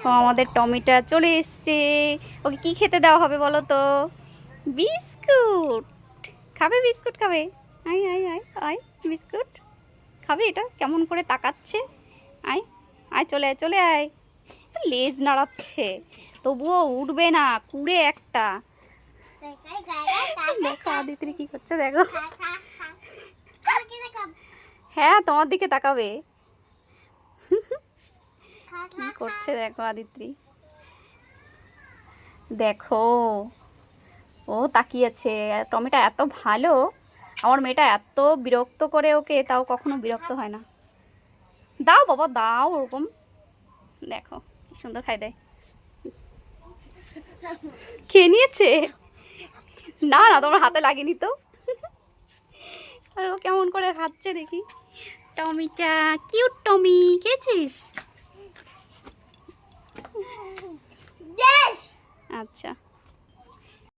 ও আমাদের টমিটা চলে এসছে। ওকে কি খেতে দেওয়া হবে বলো তো? বিস্কুট খাবে, বিস্কুট খাবে। আয় আয় আয় আয়, বিস্কুট খাবে। এটা কেমন করে তাকাচ্ছে। আয় আয়, চলে আয় চলে আয়। লেজ নাড়াচ্ছে তবুও উঠবে না, কুড়ে একটা। দেখো আদিত্রি কি করছে, দেখো। হ্যাঁ তোমার দিকে তাকাবে। কি করছে দেখো আদিত্রি, দেখো ও তাকিয়েছে। টমিটা এত ভালো, আমার মেয়েটা এত বিরক্ত করে ওকে, তাও কখনো বিরক্ত হয় না। দাও বাবা দাও, ওরকম দেখো কি সুন্দর খাই দেয়। খেয়ে নিয়েছে। না না, তোমার হাতে লাগেনি তো। আর ও কেমন করে খাচ্ছে দেখি। টমিটা কিউট, টমি খেয়েছিস? আচ্ছা।